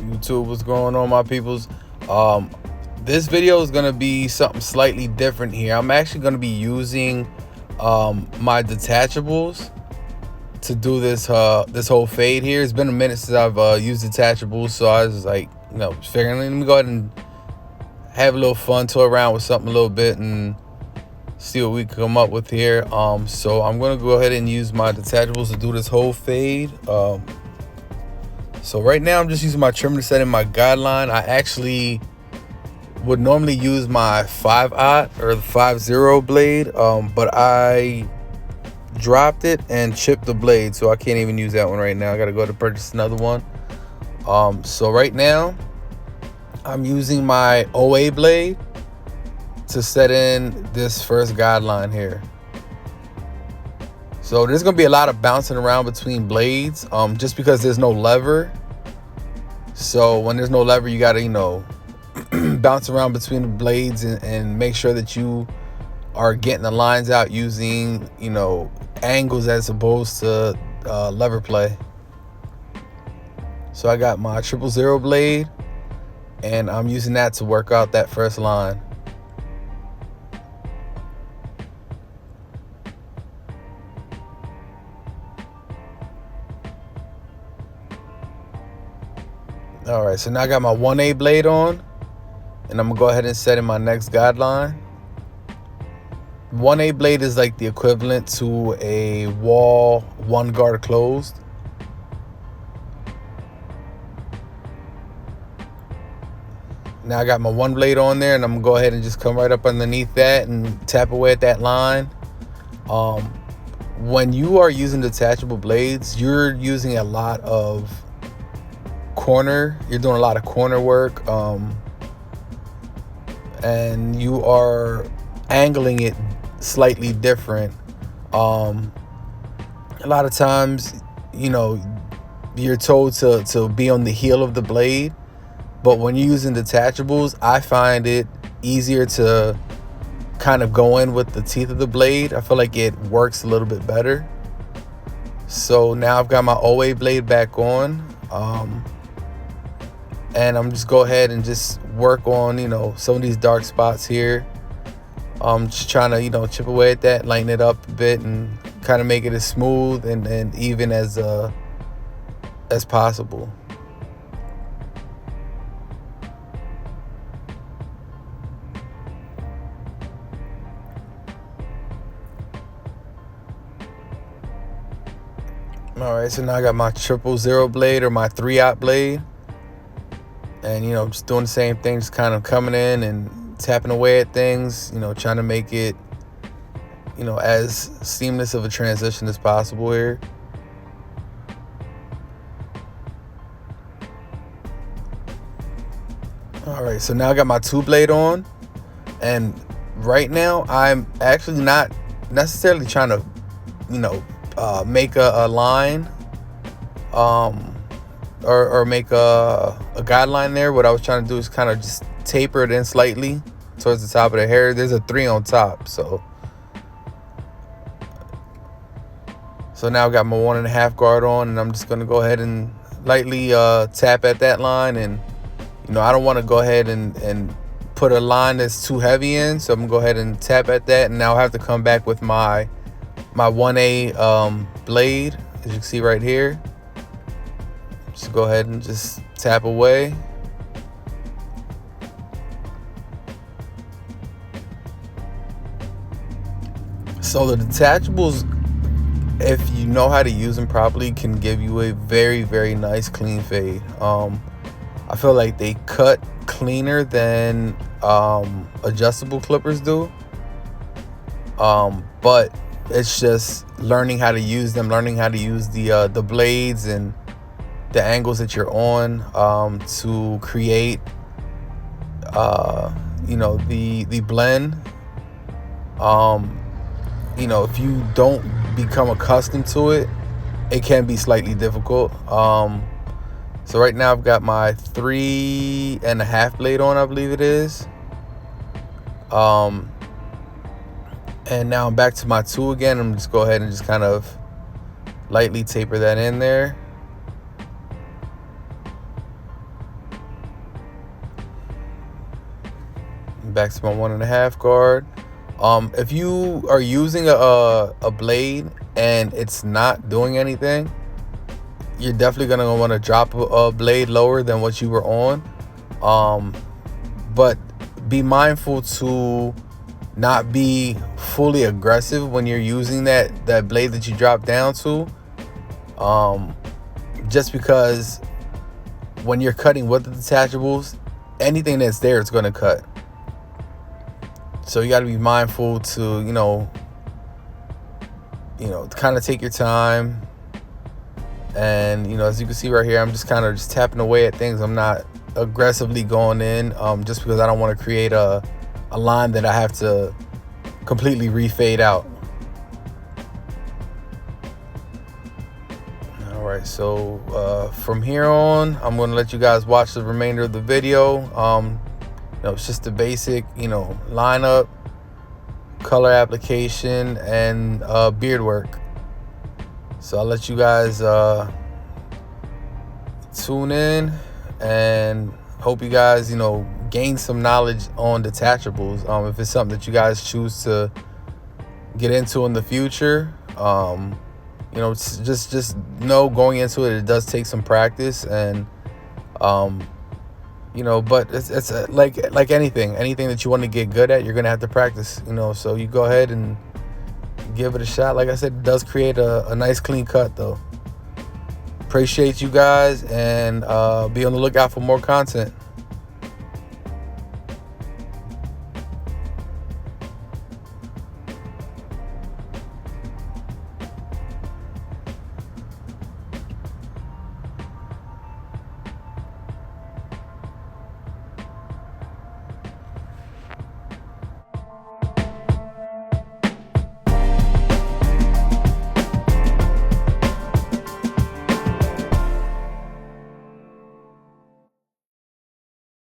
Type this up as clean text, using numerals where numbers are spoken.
YouTube, what's going on, my peoples? This video is gonna be something slightly different here. I'm actually gonna be using my detachables to do this this whole fade here. It's been a minute since I've used detachables, so I was like, figuring, let me go ahead and have a little fun, toy around with something a little bit and see what we can come up with here. So I'm gonna go ahead and use my detachables to do this whole fade. So right now I'm just using my trimmer to set in my guideline. I actually would normally use my 5/0 or the 5/0 blade, but I dropped it and chipped the blade, so I can't even use that one right now. I gotta go to purchase another one. So right now I'm using my OA blade to set in this first guideline here. So there's gonna be a lot of bouncing around between blades, just because there's no lever. So when there's no lever, you gotta, bounce around between the blades and make sure that you are getting the lines out using, angles as opposed to lever play. So I got my 000 blade, and I'm using that to work out that first line. All right, so now I got my 1A blade on, and I'm gonna go ahead and set in my next guideline. 1A blade is like the equivalent to a wall one guard closed. Now I got my 1 blade on there, and I'm gonna go ahead and just come right up underneath that and tap away at that line. When you are using detachable blades, you're using a lot of you're doing a lot of corner work, and you are angling it slightly different. A lot of times, you're told to be on the heel of the blade, but when you're using detachables, I find it easier to kind of go in with the teeth of the blade. I feel like it works a little bit better. So now I've got my OA blade back on, and I'm just go ahead and just work on, some of these dark spots here. I'm just trying to, chip away at that, lighten it up a bit, and kind of make it as smooth and even as possible. All right, so now I got my 000 blade or my 3/0 blade. And, just doing the same thing, just kind of coming in and tapping away at things, trying to make it, as seamless of a transition as possible here. All right, so now I got my 2 blade on. And right now I'm actually not necessarily trying to, make a line, or make a guideline there. What I was trying to do is kind of just taper it in slightly towards the top of the hair. There's a 3 on top, so now I've got my 1.5 guard on, and I'm just gonna go ahead and lightly tap at that line. And I don't want to go ahead and put a line that's too heavy in, so I'm gonna go ahead and tap at that. And now I have to come back with my 1A blade, as you can see right here. Just go ahead and just tap away. So the detachables, if you know how to use them properly, can give you a very, very nice clean fade. I feel like they cut cleaner than adjustable clippers do. But it's just learning how to use them, learning how to use the blades and the angles that you're on, to create the blend. If you don't become accustomed to it, it can be slightly difficult. So right now I've got my 3.5 blade on, I believe it is. And now I'm back to my 2 again. I'm just go ahead and just kind of lightly taper that in there. back to my 1.5 guard. If you are using a blade and it's not doing anything, you're definitely gonna want to drop a blade lower than what you were on. But be mindful to not be fully aggressive when you're using that blade that you drop down to. Just because when you're cutting with the detachables, anything that's there is going to cut. So you got to be mindful to, kind of take your time. And, as you can see right here, I'm just kind of just tapping away at things. I'm not aggressively going in, just because I don't want to create a line that I have to completely refade out. All right, so from here on, I'm going to let you guys watch the remainder of the video. It's just the basic, lineup, color application, and beard work. So I'll let you guys tune in, and hope you guys, gain some knowledge on detachables. If it's something that you guys choose to get into in the future, just know going into it, it does take some practice, and but it's like anything that you want to get good at, you're gonna have to practice. So you go ahead and give it a shot. Like I said, it does create a nice clean cut though. Appreciate you guys, and be on the lookout for more content.